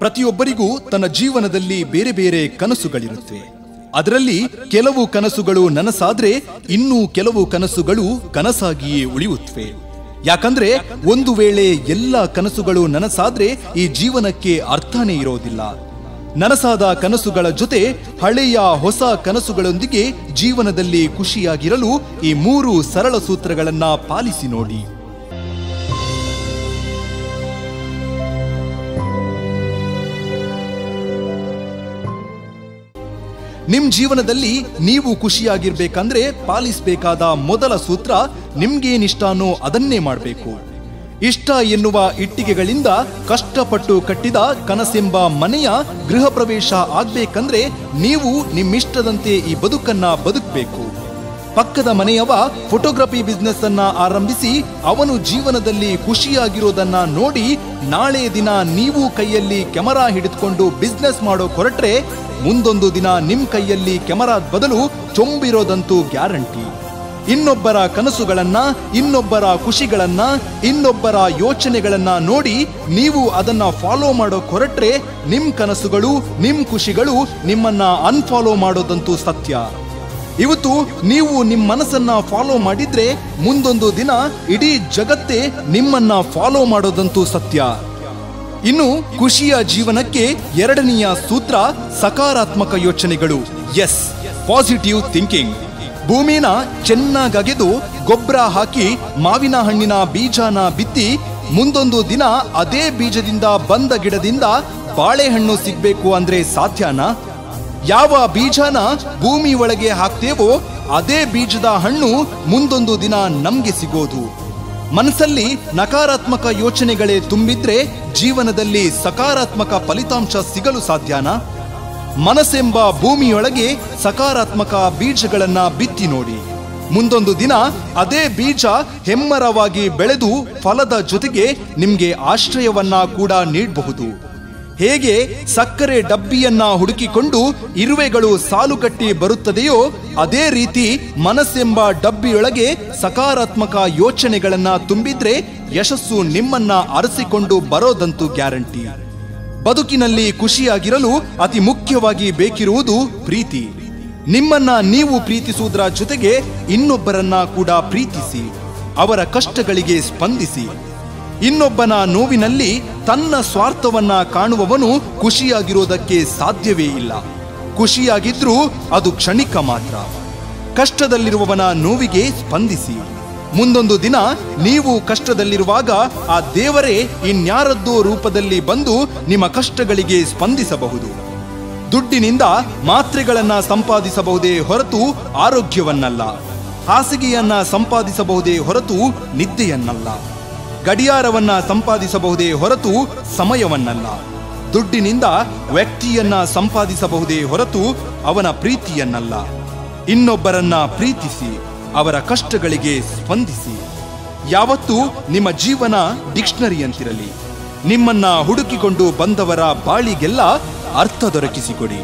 ಪ್ರತಿಯೊಬ್ಬರಿಗೂ ತನ್ನ ಜೀವನದಲ್ಲಿ ಬೇರೆ ಬೇರೆ ಕನಸುಗಳಿರುತ್ತವೆ. ಅದರಲ್ಲಿ ಕೆಲವು ಕನಸುಗಳು ನನಸಾದ್ರೆ ಇನ್ನೂ ಕೆಲವು ಕನಸುಗಳು ಕನಸಾಗಿಯೇ ಉಳಿಯುತ್ತವೆ. ಯಾಕಂದ್ರೆ ಒಂದು ವೇಳೆ ಎಲ್ಲ ಕನಸುಗಳು ನನಸಾದ್ರೆ ಈ ಜೀವನಕ್ಕೆ ಅರ್ಥನೇ ಇರೋದಿಲ್ಲ. ನನಸಾದ ಕನಸುಗಳ ಜೊತೆ ಹಳೆಯ ಹೊಸ ಕನಸುಗಳೊಂದಿಗೆ ಜೀವನದಲ್ಲಿ ಖುಷಿಯಾಗಿರಲು ಈ 3 ಸರಳ ಸೂತ್ರಗಳನ್ನ ಪಾಲಿಸಿ ನೋಡಿ. ನಿಮ್ ಜೀವನದಲ್ಲಿ ನೀವು ಖುಷಿಯಾಗಿರ್ಬೇಕಂದ್ರೆ ಪಾಲಿಸಬೇಕಾದ ಮೊದಲ ಸೂತ್ರ, ನಿಮ್ಗೇನಿಷ್ಟಾನೋ ಅದನ್ನೇ ಮಾಡಬೇಕು. ಇಷ್ಟ ಎನ್ನುವ ಇಟ್ಟಿಗೆಗಳಿಂದ ಕಷ್ಟಪಟ್ಟು ಕಟ್ಟಿದ ಕನಸೆಂಬ ಮನೆಯ ಗೃಹ ಪ್ರವೇಶ ಆಗ್ಬೇಕಂದ್ರೆ ನೀವು ನಿಮ್ಮಿಷ್ಟದಂತೆ ಈ ಬದುಕನ್ನ ಬದುಕಬೇಕು. ಪಕ್ಕದ ಮನೆಯವ ಫೋಟೋಗ್ರಫಿ ಬಿಸ್ನೆಸ್ ಅನ್ನ ಆರಂಭಿಸಿ ಅವನು ಜೀವನದಲ್ಲಿ ಖುಷಿಯಾಗಿರೋದನ್ನ ನೋಡಿ ನಾಳೆ ದಿನ ನೀವು ಕೈಯಲ್ಲಿ ಕೆಮರಾ ಹಿಡಿದುಕೊಂಡು ಬಿಸ್ನೆಸ್ ಮಾಡೋ ಹೊರಟ್ರೆ ಮುಂದೊಂದು ದಿನ ನಿಮ್ ಕೈಯಲ್ಲಿ ಕೆಮರಾದ ಬದಲು ಚೊಂಬಿರೋದಂತೂ ಗ್ಯಾರಂಟಿ. ಇನ್ನೊಬ್ಬರ ಕನಸುಗಳನ್ನ, ಇನ್ನೊಬ್ಬರ ಖುಷಿಗಳನ್ನ, ಇನ್ನೊಬ್ಬರ ಯೋಚನೆಗಳನ್ನ ನೋಡಿ ನೀವು ಅದನ್ನ ಫಾಲೋ ಮಾಡೋ ಹೊರಟ್ರೆ ನಿಮ್ ಕನಸುಗಳು, ನಿಮ್ ಖುಷಿಗಳು ನಿಮ್ಮನ್ನ ಅನ್ಫಾಲೋ ಮಾಡೋದಂತೂ ಸತ್ಯ. ಇವತ್ತು ನೀವು ನಿಮ್ಮ ಮನಸ್ಸನ್ನ ಫಾಲೋ ಮಾಡಿದ್ರೆ ಮುಂದೊಂದು ದಿನ ಇಡೀ ಜಗತ್ತೇ ನಿಮ್ಮನ್ನ ಫಾಲೋ ಮಾಡೋದಂತೂ ಸತ್ಯ. ಇನ್ನು ಖುಷಿಯ ಜೀವನಕ್ಕೆ 2ನೆಯ ಸೂತ್ರ ಸಕಾರಾತ್ಮಕ ಯೋಚನೆಗಳು. Yes, positive thinking. ಭೂಮಿನ ಚೆನ್ನಾಗಗೆದು ಗೊಬ್ಬರ ಹಾಕಿ ಮಾವಿನ ಹಣ್ಣಿನ ಬೀಜನ ಬಿತ್ತಿ ಮುಂದೊಂದು ದಿನ ಅದೇ ಬೀಜದಿಂದ ಬಂದ ಗಿಡದಿಂದ ಬಾಳೆಹಣ್ಣು ಸಿಗ್ಬೇಕು ಅಂದ್ರೆ ಸಾಧ್ಯನಾ? ಯಾವ ಬೀಜನ ಭೂಮಿ ಒಳಗೆ ಹಾಕ್ತೇವೋ ಅದೇ ಬೀಜದ ಹಣ್ಣು ಮುಂದೊಂದು ದಿನ ನಮ್ಗೆ ಸಿಗೋದು. ಮನಸ್ಸಲ್ಲಿ ನಕಾರಾತ್ಮಕ ಯೋಚನೆಗಳೇ ತುಂಬಿದ್ರೆ ಜೀವನದಲ್ಲಿ ಸಕಾರಾತ್ಮಕ ಫಲಿತಾಂಶ ಸಿಗಲು ಸಾಧ್ಯನಾ? ಮನಸ್ಸೆಂಬ ಭೂಮಿಯೊಳಗೆ ಸಕಾರಾತ್ಮಕ ಬೀಜಗಳನ್ನ ಬಿತ್ತಿ ನೋಡಿ. ಮುಂದೊಂದು ದಿನ ಅದೇ ಬೀಜ ಹೆಮ್ಮರವಾಗಿ ಬೆಳೆದು ಫಲದ ಜೊತೆಗೆ ನಿಮ್ಗೆ ಆಶ್ರಯವನ್ನ ಕೂಡ ನೀಡಬಹುದು. ಹೇಗೆ ಸಕ್ಕರೆ ಡಬ್ಬಿಯನ್ನ ಹುಡುಕಿಕೊಂಡು ಇರುವೆಗಳು ಸಾಲುಗಟ್ಟಿ ಬರುತ್ತದೆಯೋ ಅದೇ ರೀತಿ ಮನಸ್ಸೆಂಬ ಡಬ್ಬಿಯೊಳಗೆ ಸಕಾರಾತ್ಮಕ ಯೋಚನೆಗಳನ್ನ ತುಂಬಿದ್ರೆ ಯಶಸ್ಸು ನಿಮ್ಮನ್ನ ಅರಸಿಕೊಂಡು ಬರೋದಂತೂ ಗ್ಯಾರಂಟಿ. ಬದುಕಿನಲ್ಲಿ ಖುಷಿಯಾಗಿರಲು ಅತಿ ಮುಖ್ಯವಾಗಿ ಬೇಕಿರುವುದು ಪ್ರೀತಿ. ನಿಮ್ಮನ್ನ ನೀವು ಪ್ರೀತಿಸುವುದರ ಜೊತೆಗೆ ಇನ್ನೊಬ್ಬರನ್ನ ಕೂಡ ಪ್ರೀತಿಸಿ, ಅವರ ಕಷ್ಟಗಳಿಗೆ ಸ್ಪಂದಿಸಿ. ಇನ್ನೊಬ್ಬನ ನೋವಿನಲ್ಲಿ ತನ್ನ ಸ್ವಾರ್ಥವನ್ನ ಕಾಣುವವನು ಖುಷಿಯಾಗಿರೋದಕ್ಕೆ ಸಾಧ್ಯವೇ ಇಲ್ಲ. ಖುಷಿಯಾಗಿದ್ರೂ ಅದು ಕ್ಷಣಿಕ ಮಾತ್ರ. ಕಷ್ಟದಲ್ಲಿರುವವನ ನೋವಿಗೆ ಸ್ಪಂದಿಸಿ. ಮುಂದೊಂದು ದಿನ ನೀವು ಕಷ್ಟದಲ್ಲಿರುವಾಗ ಆ ದೇವರೇ ಇನ್ಯಾರದ್ದೋ ರೂಪದಲ್ಲಿ ಬಂದು ನಿಮ್ಮ ಕಷ್ಟಗಳಿಗೆ ಸ್ಪಂದಿಸಬಹುದು. ದುಡ್ಡಿನಿಂದ ಮಾತ್ರೆಗಳನ್ನ ಸಂಪಾದಿಸಬಹುದೇ ಹೊರತು ಆರೋಗ್ಯವನ್ನಲ್ಲ. ಹಾಸಿಗೆಯನ್ನ ಸಂಪಾದಿಸಬಹುದೇ ಹೊರತು ನಿದ್ದೆಯನ್ನಲ್ಲ. ಗಡಿಯಾರವನ್ನ ಸಂಪಾದಿಸಬಹುದೇ ಹೊರತು ಸಮಯವನ್ನಲ್ಲ. ದುಡ್ಡಿನಿಂದ ವ್ಯಕ್ತಿಯನ್ನ ಸಂಪಾದಿಸಬಹುದೇ ಹೊರತು ಅವನ ಪ್ರೀತಿಯನ್ನಲ್ಲ. ಇನ್ನೊಬ್ಬರನ್ನ ಪ್ರೀತಿಸಿ, ಅವರ ಕಷ್ಟಗಳಿಗೆ ಸ್ಪಂದಿಸಿ. ಯಾವತ್ತೂ ನಿಮ್ಮ ಜೀವನ ಡಿಕ್ಷನರಿಯಂತಿರಲಿ. ನಿಮ್ಮನ್ನ ಹುಡುಕಿಕೊಂಡು ಬಂದವರ ಬಾಳಿಗೆಲ್ಲ ಅರ್ಥ ದೊರಕಿಸಿಕೊಡಿ.